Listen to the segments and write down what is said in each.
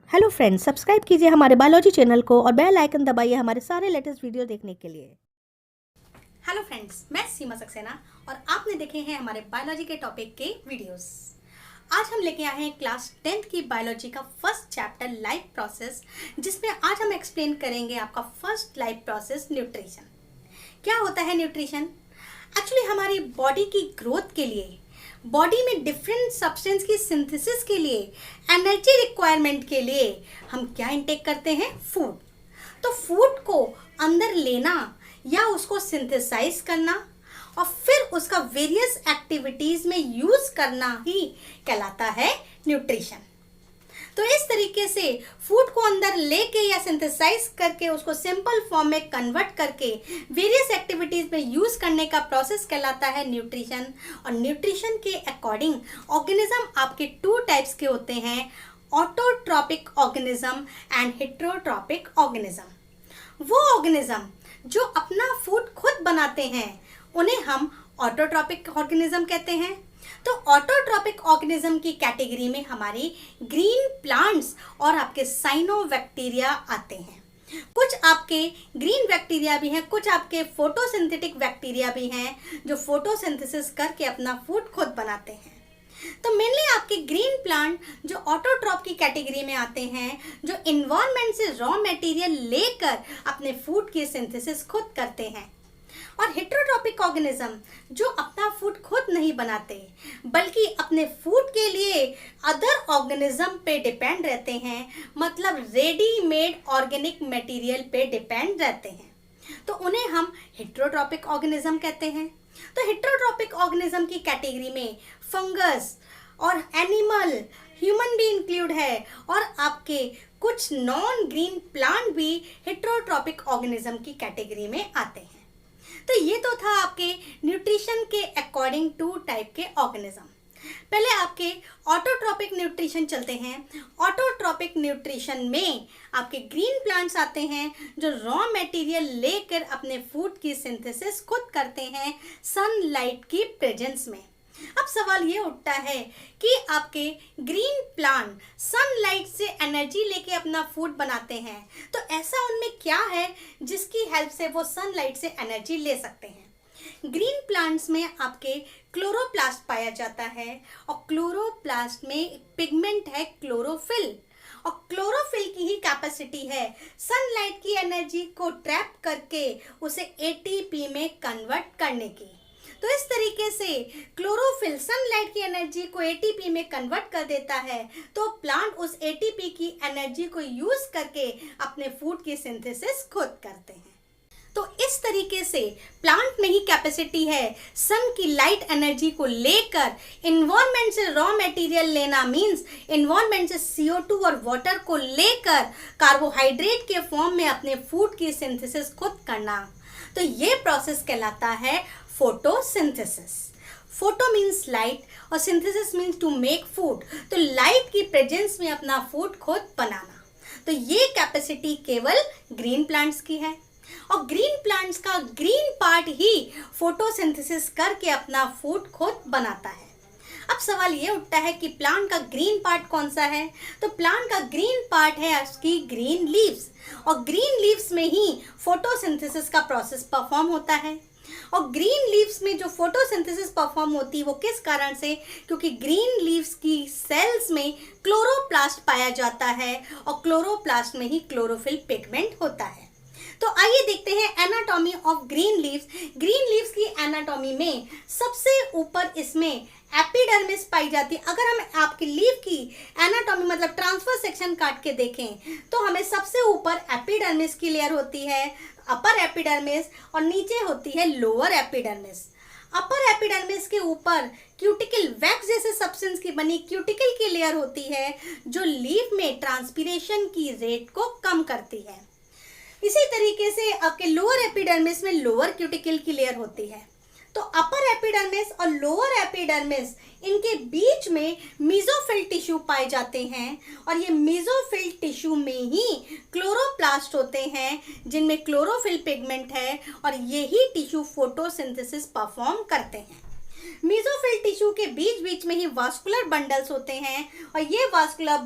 Hello friends, subscribe कीजिए हमारे biology channel को और बेल आइकन दबाइए हमारे सारे लेटेस्ट वीडियो देखने के लिए। हेलो फ्रेंड्स, मैं सीमा सक्सेना और आपने देखे हैं हमारे बायोलॉजी के टॉपिक के वीडियोस। आज हम लेके आए हैं क्लास 10th की बायोलॉजी का फर्स्ट चैप्टर लाइफ प्रोसेस, जिसमें आज हम एक्सप्लेन करेंगे आपका फर्स्ट लाइफ प्रोसेस न्यूट्रिशन। क्या होता है न्यूट्रिशन? एक्चुअली हमारी बॉडी की ग्रोथ के लिए, बॉडी में डिफरेंट सब्सटेंस की सिंथेसिस के लिए, एनर्जी रिक्वायरमेंट के लिए हम क्या इंटेक करते हैं? फूड। तो फूड को अंदर लेना या उसको सिंथेसाइज करना और फिर उसका वेरियस एक्टिविटीज में यूज करना ही कहलाता है न्यूट्रिशन। तो इस तरीके से फूड को अंदर लेके या सिंथेसाइज करके उसको सिंपल फॉर्म में कन्वर्ट करके वेरियस एक्टिविटीज में यूज करने का प्रोसेस कहलाता है न्यूट्रिशन। और न्यूट्रिशन के अकॉर्डिंग ऑर्गेनिज्म आपके टू टाइप्स के होते हैं, autotrophic organism and heterotrophic organism. वो ऑर्गेनिज्म जो अपना फूड खुद बनाते हैं उन्हें हम ऑटोट्रॉपिक ऑर्गेनिज्म कहते हैं। तो ऑटोट्रॉपिक ऑर्गेनिज्म की कैटेगरी में हमारी ग्रीन प्लांट्स और आपके साइनोबैक्टीरिया आते हैं। कुछ आपके ग्रीन बैक्टीरिया भी हैं, कुछ आपके फोटोसिंथेटिक बैक्टीरिया भी हैं जो फोटोसिंथेसिस करके अपना फूड खुद बनाते हैं। तो मेनली आपके ग्रीन प्लांट जो ऑटोट्रॉप की कैटेगरी में आते हैं, जो इन्वायरमेंट से रॉ मटेरियल लेकर अपने फूड की सिंथेसिस खुद करते हैं। और हेटेरोट्रॉपिक ऑर्गेनिज्म जो अपना फूड खुद नहीं बनाते बल्कि अपने फूड के लिए अदर ऑर्गेनिज्म पे डिपेंड रहते हैं, मतलब रेडीमेड ऑर्गेनिक मटेरियल पे डिपेंड रहते हैं, तो उन्हें हम हेटेरोट्रॉपिक ऑर्गेनिज्म कहते हैं। तो हेटेरोट्रॉपिक ऑर्गेनिज्म की कैटेगरी में फंगस और एनिमल, ह्यूमन भी इंक्लूड है और आपके कुछ नॉन ग्रीन प्लांट भी हेटेरोट्रॉपिक ऑर्गेनिज्म की कैटेगरी में आते हैं। तो ये तो था आपके न्यूट्रिशन के अकॉर्डिंग टू टाइप के ऑर्गेनिज्म। पहले आपके ऑटोट्रॉपिक न्यूट्रिशन चलते हैं। ऑटोट्रॉपिक न्यूट्रिशन में आपके ग्रीन प्लांट्स आते हैं जो रॉ मटेरियल लेकर अपने फूड की सिंथेसिस खुद करते हैं सनलाइट की प्रेजेंस में। अब सवाल ये उठता है कि आपके ग्रीन प्लांट सनलाइट से एनर्जी लेके अपना फूड बनाते हैं, तो ऐसा उनमें क्या है जिसकी हेल्प से वो सनलाइट से एनर्जी ले सकते हैं? ग्रीन प्लांट्स में आपके क्लोरोप्लास्ट पाया जाता है और क्लोरोप्लास्ट में एक पिगमेंट है क्लोरोफिल, और क्लोरोफिल की ही कैपेसिटी है सनलाइट की एनर्जी को ट्रैप करके उसे एटीपी में कन्वर्ट करने की। तो इस तरीके से क्लोरोफिल सनलाइट की एनर्जी को एटीपी में कन्वर्ट कर देता है, तो प्लांट उस एटीपी की एनर्जी को यूज करके अपने फूड की सिंथेसिस खुद करते हैं। तो इस तरीके से प्लांट में ही कैपेसिटी है सन की लाइट एनर्जी को लेकर इन्वायरमेंट से रॉ मटेरियल लेना, मींस इन्वायरमेंट से CO2 और वाटर को लेकर कार्बोहाइड्रेट के फॉर्म में अपने फूड की सिंथेसिस खुद करना। तो ये प्रोसेस कहलाता है फोटोसिंथेसिस। फोटो मीन्स लाइट और synthesis means to make food, तो लाइट की प्रेजेंस में अपना फूड खुद बनाना। तो ये कैपेसिटी केवल ग्रीन प्लांट्स की है और ग्रीन प्लांट्स का ग्रीन पार्ट ही फोटोसिंथेसिस करके अपना फूड खुद बनाता है। अब सवाल ये उठता है कि प्लांट का ग्रीन पार्ट कौन सा है? तो प्लांट का ग्रीन पार्ट है उसकी ग्रीन लीव्स, और ग्रीन लीव्स में ही फोटोसिंथेसिस का प्रोसेस परफॉर्म होता है। और ग्रीन लीव्स में जो फोटोसिंथेसिस परफॉर्म होती है वो किस कारण से? क्योंकि ग्रीन लीव्स की सेल्स में क्लोरोप्लास्ट पाया जाता है और क्लोरोप्लास्ट में ही क्लोरोफिल पिगमेंट होता है। तो आइए देखते हैं anatomy of green leaves. Green leaves की एनाटॉमी में सबसे ऊपर इसमें एपिडर्मिस पाई जाती है। अगर हम आपकी लीफ की एनाटॉमी मतलब ट्रांसफर सेक्शन काट के देखें तो हमें सबसे ऊपर एपिडर्मिस की लेयर होती है, अपर एपिडर्मिस, और नीचे होती है लोअर एपिडर्मिस। अपर एपिडर्मिस के ऊपर क्यूटिकल वैक्स जैसे सब्सटेंस की बनी क्यूटिकल की लेयर होती है जो लीफ में ट्रांसपीरेशन की रेट को कम करती है। इसी तरीके से आपके लोअर एपिडर्मिस में लोअर क्यूटिकल की लेयर होती है। तो अपर एपिडर्मिस और लोअर एपिडर्मिस, इनके बीच में मेसोफिल टिश्यू पाए जाते हैं और ये मेसोफिल टिश्यू में ही क्लोरोप्लास्ट होते हैं जिनमें क्लोरोफिल पिगमेंट है और यही टिश्यू फोटोसिंथेसिस परफॉर्म करते हैं। मेसोफिल टिश्यू के बीच बीच में ही वास्कुलर बंडल्स होते हैं और ये वास्कुलर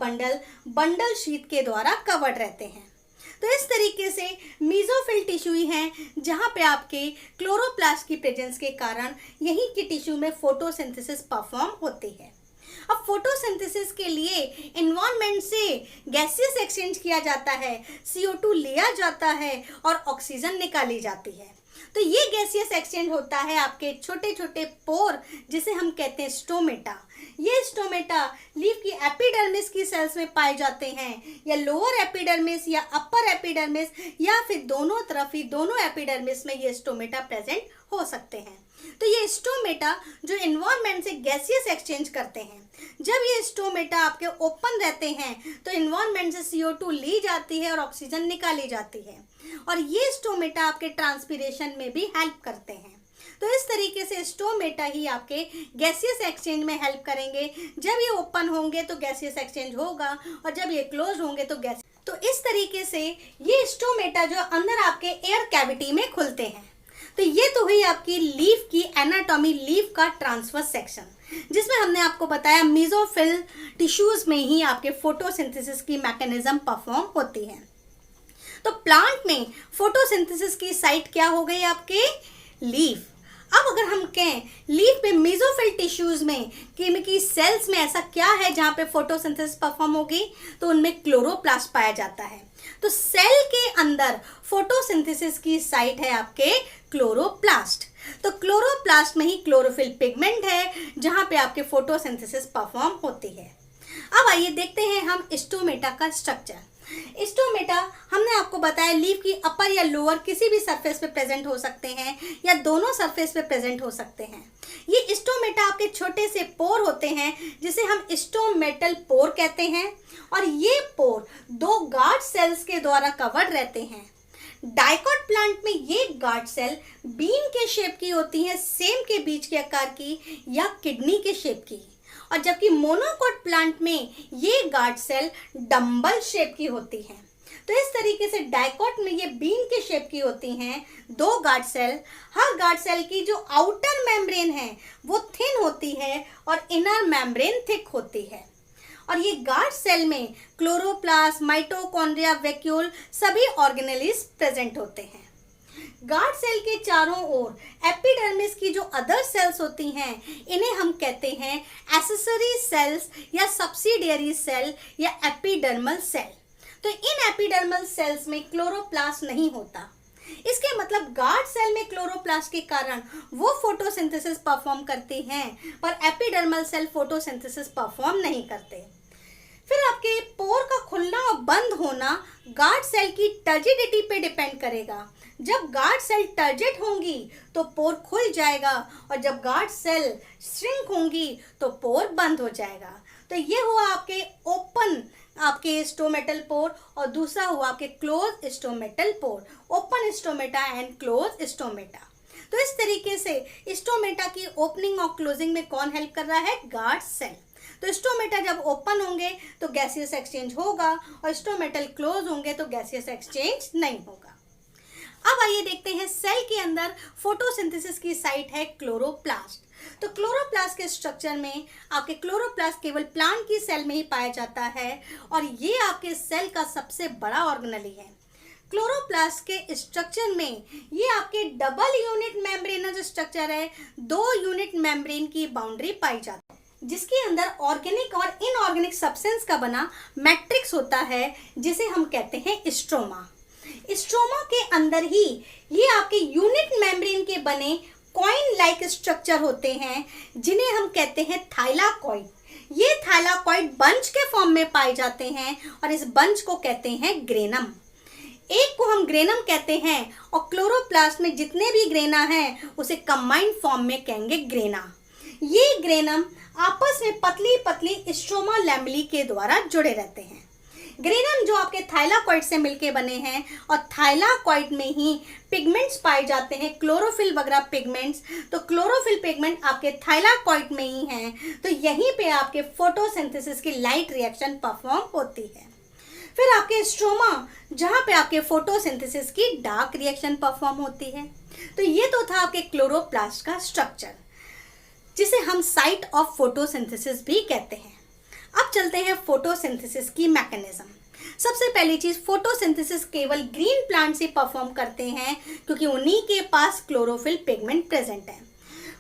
बंडल शीथ के द्वारा कवर्ड रहते हैं। तो इस तरीके से मेसोफिल टिश्यू ही हैं जहाँ पे आपके क्लोरोप्लास्ट की प्रेजेंस के कारण यहीं की टिश्यू में फोटोसिंथेसिस परफॉर्म होती है। अब फोटोसिंथेसिस के लिए एनवायरनमेंट से गैसियस एक्सचेंज किया जाता है, CO2 लिया जाता है और ऑक्सीजन निकाली जाती है। तो ये गैसियस एक्सचेंज होता है आपके छोटे छोटे पोर जिसे हम कहते हैं स्टोमेटा। ये स्टोमेटा लीफ की एपिडर्मिस की सेल्स में पाए जाते हैं, या लोअर एपिडर्मिस या अपर एपिडर्मिस, या फिर दोनों तरफ ही दोनों एपिडर्मिस में ये स्टोमेटा प्रेजेंट हो सकते हैं। तो ये स्टोमेटा जो एनवायरनमेंट से गैसियस एक्सचेंज करते हैं, जब ये स्टोमेटा आपके ओपन रहते हैं तो एनवायरनमेंट से CO2 ली जाती है और ऑक्सीजन निकाली जाती है, और ये स्टोमेटा आपके ट्रांसपीरेशन में भी हेल्प करते हैं। तो इस तरीके से स्टोमेटा ही आपके गैसियस एक्सचेंज में हेल्प करेंगे। जब ये ओपन होंगे तो गैसियस एक्सचेंज होगा, और जब ये क्लोज होंगे तो गैस। तो इस तरीके से ये स्टोमेटा जो अंदर आपके एयर कैविटी में खुलते हैं। तो ये तो हुई आपकी लीफ की एनाटॉमी, लीफ का ट्रांसवर्स सेक्शन, जिसमें हमने आपको बताया मेसोफिल टिश्यूज में ही आपके फोटोसिंथेसिस की मैकेनिज्म परफॉर्म होती है। तो प्लांट में फोटोसिंथेसिस की साइट क्या हो गई आपके लीफ। अब अगर हम कहें लीफ में मेसोफिल टिश्यूज में की सेल्स में ऐसा क्या है जहाँ पे फोटोसिंथेसिस परफॉर्म होगी, तो उनमें क्लोरोप्लास्ट पाया जाता है। तो सेल के अंदर फोटोसिंथेसिस की साइट है आपके क्लोरोप्लास्ट। तो क्लोरोप्लास्ट में ही क्लोरोफिल पिगमेंट है जहाँ पे आपके फोटोसिंथेसिस परफॉर्म होती है। अब आइए देखते हैं हम स्टोमेटा का स्ट्रक्चर। स्टोमेटा हमने आपको बताया लीफ की अपर या लोअर किसी भी सरफेस पे प्रेजेंट हो सकते हैं, या दोनों सरफेस पे प्रेजेंट हो सकते हैं। ये स्टोमेटा आपके छोटे से पोर होते हैं जिसे हम स्टोमेटल पोर कहते हैं, और ये पोर दो गार्ड सेल्स के द्वारा कवर्ड रहते हैं। डाइकोट प्लांट में ये गार्ड सेल बीन के शेप की होती हैं, सेम के बीच के आकार की या किडनी के शेप की, और जबकि मोनोकोट प्लांट में ये गार्ड सेल डंबल शेप की होती हैं। तो इस तरीके से डाइकोट में ये बीन के शेप की होती हैं दो गार्ड सेल। हर गार्ड सेल की जो आउटर मेम्ब्रेन है वो थिन होती है और इनर मेम्ब्रेन थिक होती है, और ये गार्ड सेल में क्लोरोप्लास्ट, माइटोकॉन्ड्रिया, वैक्यूल सभी ऑर्गेनेल्स प्रेजेंट होते हैं। गार्ड सेल के चारों ओर एपिडर्मिस की जो अदर सेल्स होती हैं इन्हें हम कहते हैं एक्सेसरी सेल्स या सब्सिडियरी सेल या एपिडर्मल सेल। तो इन एपिडर्मल सेल्स में क्लोरोप्लास्ट नहीं होता। इसके मतलब गार्ड सेल में क्लोरोप्लास्ट के कारण वो फोटोसिंथेसिस परफॉर्म करती हैं, पर एपिडर्मल सेल फोटोसिंथेसिस परफॉर्म नहीं करते। फिर आपके पोर का खुलना और बंद होना गार्ड सेल की टर्जिडिटी पे डिपेंड करेगा। जब गार्ड सेल टर्जिड होंगी तो पोर खुल जाएगा, और जब गार्ड सेल श्रिंक होंगी तो पोर बंद हो जाएगा। तो ये हुआ आपके ओपन आपके स्टोमेटल पोर, और दूसरा हुआ आपके close stomatal pore, open stomata and close stomata. तो इस तरीके से स्टोमेटा की ओपनिंग और क्लोजिंग में कौन हेल्प कर रहा है, गार्ड सेल। तो स्टोमेटा जब ओपन होंगे तो गैसियस एक्सचेंज होगा, और स्टोमेटल क्लोज होंगे तो गैसियस एक्सचेंज नहीं होगा। अब आइए देखते हैं सेल के अंदर फोटोसिंथेसिस की साइट है क्लोरोप्लास्ट। तो क्लोरोप्लास्ट के स्ट्रक्चर में आपके क्लोरोप्लास्ट केवल प्लांट की सेल में ही पाया जाता है, और ये आपके सेल का सबसे बड़ा ऑर्गेनेल है। क्लोरोप्लास्ट के स्ट्रक्चर में ये आपके डबल यूनिट मेम्ब्रेनस स्ट्रक्चर है, दो यूनिट मेम्ब्रेन की बाउंड्री पाई जाती है, जिसके अंदर ऑर्गेनिक और इनऑर्गेनिक सब्सटेंस का बना मैट्रिक्स होता है जिसे हम कहते हैं स्ट्रोमा। स्ट्रोमा के अंदर ही ये आपके यूनिट मेम्ब्रेन के बने कॉइन लाइक स्ट्रक्चर होते हैं जिन्हें हम कहते हैं थाइलाकॉइड। ये थाइलाकॉइड बंच के फॉर्म में पाए जाते हैं, और इस बंच को कहते हैं ग्रेनम। एक को हम ग्रेनम कहते हैं, और क्लोरोप्लास्ट में जितने भी ग्रेना हैं उसे कंबाइंड फॉर्म में कहेंगे ग्रेना। ये ग्रेनम आपस में पतली पतली स्ट्रोमा लैमेली के द्वारा जुड़े रहते हैं। ग्रेनम जो आपके थाइलाकॉइड से मिलके बने हैं, और थाइलाकॉइड में ही पिगमेंट्स पाए जाते हैं, क्लोरोफिल वगैरह पिगमेंट्स। तो क्लोरोफिल पिगमेंट आपके थाइलाकॉइड में ही हैं, तो यहीं पे आपके फोटोसिंथेसिस की लाइट रिएक्शन परफॉर्म होती है। फिर आपके स्ट्रोमा जहाँ पे आपके फोटोसिंथेसिस की डार्क रिएक्शन परफॉर्म होती है। तो ये तो था आपके क्लोरोप्लास्ट का स्ट्रक्चर। जिसे हम साइट ऑफ फोटोसिंथेसिस भी कहते हैं। अब चलते हैं फोटोसिंथेसिस की मैकेनिज्म। सबसे पहली चीज, फोटोसिंथेसिस केवल ग्रीन प्लांट से परफॉर्म करते हैं क्योंकि उन्हीं के पास क्लोरोफिल पिगमेंट प्रेजेंट है।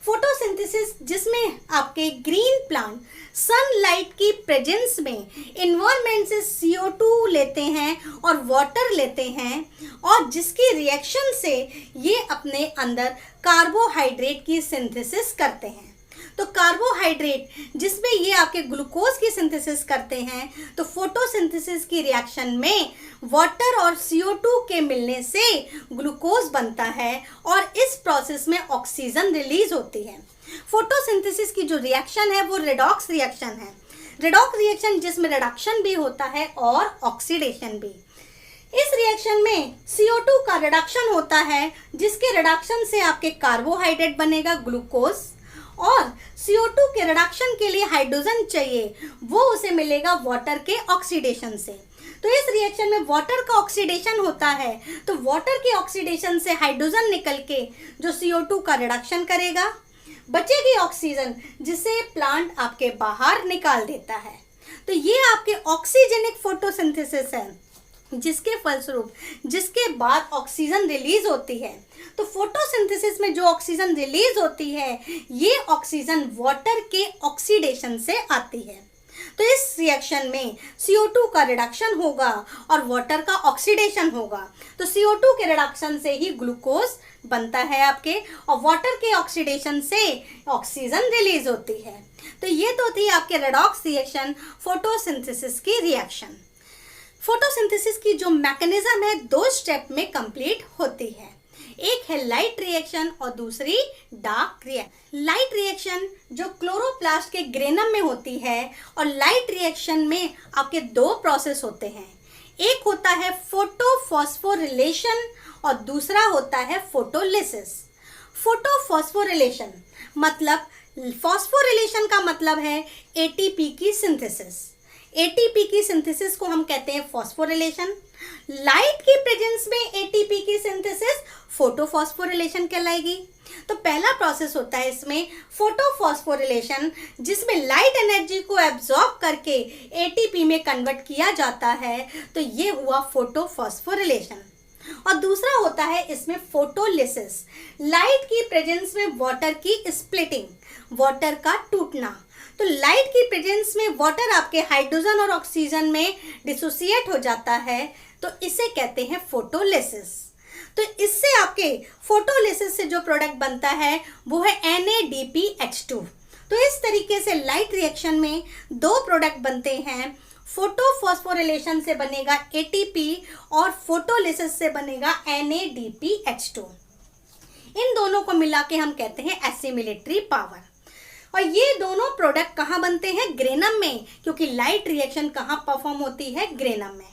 फोटोसिंथेसिस जिसमें आपके ग्रीन प्लांट सनलाइट की प्रेजेंस में इन्वायरमेंट से CO2 लेते हैं और वाटर लेते हैं, और जिसकी रिएक्शन से ये अपने अंदर कार्बोहाइड्रेट की सिंथेसिस करते हैं। तो कार्बोहाइड्रेट जिसमें ये आपके ग्लूकोज की सिंथेसिस करते हैं, तो फोटोसिंथेसिस की रिएक्शन में वाटर और CO2 के मिलने से ग्लूकोज बनता है और इस प्रोसेस में ऑक्सीजन रिलीज होती है। फोटोसिंथेसिस की जो रिएक्शन है वो रेडॉक्स रिएक्शन है। रेडॉक्स रिएक्शन जिसमें रिडक्शन भी होता है और ऑक्सीडेशन भी। इस रिएक्शन में CO2 का रिडक्शन होता है, जिसके रिडक्शन से आपके कार्बोहाइड्रेट बनेगा ग्लूकोज, और CO2 के रिडक्शन के लिए हाइड्रोजन चाहिए, वो उसे मिलेगा वाटर के ऑक्सीडेशन से। तो इस रिएक्शन में वाटर का ऑक्सीडेशन होता है, तो वाटर के ऑक्सीडेशन से हाइड्रोजन निकल के जो CO2 का रिडक्शन करेगा, बचेगी ऑक्सीजन जिसे प्लांट आपके बाहर निकाल देता है। तो ये आपके ऑक्सीजेनिक फोटोसिंथेसिस है, जिसके फलस्वरूप जिसके बाद ऑक्सीजन रिलीज होती है। तो फोटोसिंथेसिस में जो ऑक्सीजन रिलीज होती है, ये ऑक्सीजन वाटर के ऑक्सीडेशन से आती है। तो इस रिएक्शन में CO2 का रिडक्शन होगा और वाटर का ऑक्सीडेशन होगा। तो CO2 के रिडक्शन से ही ग्लूकोज बनता है आपके, और वाटर के ऑक्सीडेशन से ऑक्सीजन रिलीज होती है। तो ये तो थी आपके रेडॉक्स रिएक्शन, फोटोसिंथेसिस की रिएक्शन। फोटोसिंथेसिस की जो मैकेनिज्म है 2 स्टेप में कंप्लीट होती है। एक है लाइट रिएक्शन और दूसरी डार्क रिएक्शन। लाइट रिएक्शन जो क्लोरोप्लास्ट के ग्रेनम में होती है, और लाइट रिएक्शन में आपके 2 प्रोसेस होते हैं। एक होता है फोटोफॉस्फोरिलेशन और दूसरा होता है फोटोलिसिस। फोटोफॉस्फोरिलेशन मतलब, फॉस्फोरिलेशन का मतलब है ATP की सिंथेसिस। ATP की सिंथेसिस को हम कहते हैं फॉस्फोरिलेशन। लाइट की प्रेजेंस में ATP की सिंथेसिस फोटोफॉस्फोरिलेशन कहलाएगी। तो पहला प्रोसेस होता है इसमें फोटोफॉस्फोरिलेशन, जिसमें लाइट एनर्जी को एब्जॉर्ब करके ATP में कन्वर्ट किया जाता है। तो ये हुआ फोटोफॉस्फोरिलेशन। और दूसरा होता है इसमें फोटोलिसिस, लाइट की प्रेजेंस में वाटर की स्प्लिटिंग, वाटर का टूटना। तो लाइट की प्रेजेंस में वाटर आपके हाइड्रोजन और ऑक्सीजन में डिसोसिएट हो जाता है, तो इसे कहते हैं फोटोलिसिस। तो इससे आपके फोटोलिसिस से जो प्रोडक्ट बनता है वो है NADPH2। तो इस तरीके से लाइट रिएक्शन में 2 प्रोडक्ट बनते हैं। फोटोफॉस्फोरिलेशन से बनेगा ATP और फोटोलिसिस से बनेगा NADPH2। इन दोनों को मिला के हम कहते हैं एसिमिलेटरी पावर। और ये दोनों प्रोडक्ट कहाँ बनते हैं? ग्रेनम में, क्योंकि लाइट रिएक्शन कहाँ परफॉर्म होती है? ग्रेनम में।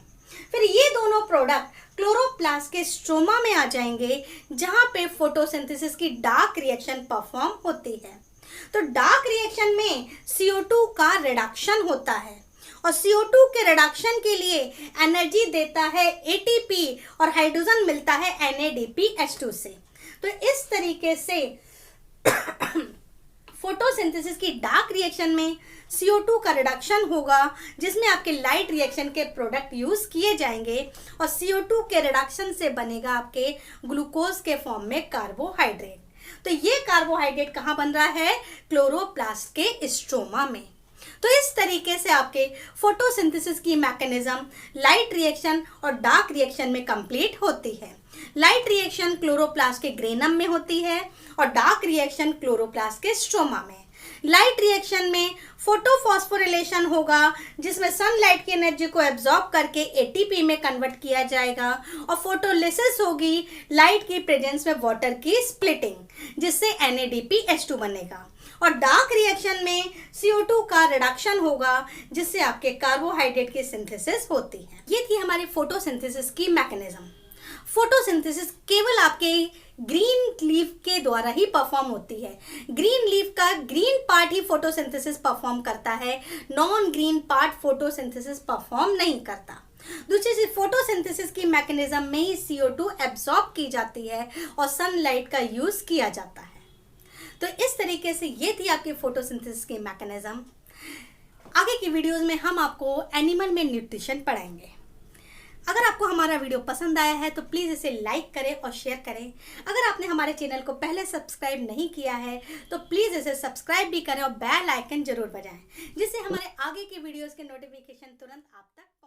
फिर ये दोनों प्रोडक्ट क्लोरोप्लास्ट के स्ट्रोमा में आ जाएंगे, जहाँ पे फोटोसिंथेसिस की डार्क रिएक्शन परफॉर्म होती है। तो डार्क रिएक्शन में CO2 का रिडक्शन होता है, और CO2 के रिडक्शन के लिए एनर्जी देता है ATP और हाइड्रोजन मिलता है NADPH2 से। तो इस तरीके से फोटोसिंथेसिस की डार्क रिएक्शन में CO2 का रिडक्शन होगा, जिसमें आपके लाइट रिएक्शन के प्रोडक्ट यूज किए जाएंगे, और CO2 के रिडक्शन से बनेगा आपके ग्लूकोज के फॉर्म में कार्बोहाइड्रेट। तो ये कार्बोहाइड्रेट कहाँ बन रहा है? क्लोरोप्लास्ट के स्ट्रोमा में। तो इस तरीके से आपके फोटोसिंथेसिस की मैकेनिज्म लाइट रिएक्शन और डार्क रिएक्शन में कंप्लीट होती है। लाइट रिएक्शन क्लोरोप्लास्ट के ग्रेनम में होती है और डार्क रिएक्शन क्लोरोप्लास्ट के स्ट्रोमा में। लाइट रिएक्शन में फोटोफॉस्फोरिलेशन होगा, जिसमें सनलाइट की एनर्जी को एब्जॉर्ब करके ATP में कन्वर्ट किया जाएगा, और फोटोलिसिस होगी लाइट की प्रेजेंस में वाटर की स्प्लिटिंग, जिससे NADPH2 बनेगा। और डार्क रिएक्शन में CO2 का रिडक्शन होगा, जिससे आपके कार्बोहाइड्रेट की सिंथेसिस होती है। ये थी हमारी फोटोसिंथेसिस की मैकेनिज्म। फोटोसिंथेसिस केवल आपके ग्रीन लीफ के द्वारा ही परफॉर्म होती है। ग्रीन लीफ का ग्रीन पार्ट ही फोटोसिंथेसिस परफॉर्म करता है, non green part photosynthesis perform नहीं करता। दूसरी चीज, फोटोसिंथेसिस की मैकेनिज्म में ही CO2 एब्जॉर्ब की जाती है और सनलाइट का यूज किया जाता है। तो इस तरीके से ये थी आपकी फोटोसिंथेसिस की मैकेनिज्म। आगे की वीडियोस में हम आपको एनिमल में न्यूट्रिशन पढ़ाएंगे। अगर आपको हमारा वीडियो पसंद आया है तो प्लीज़ इसे लाइक करें और शेयर करें। अगर आपने हमारे चैनल को पहले सब्सक्राइब नहीं किया है तो प्लीज़ इसे सब्सक्राइब भी करें और बेल आइकन जरूर बजाएं, जिससे हमारे आगे की वीडियोस के नोटिफिकेशन तुरंत आप तक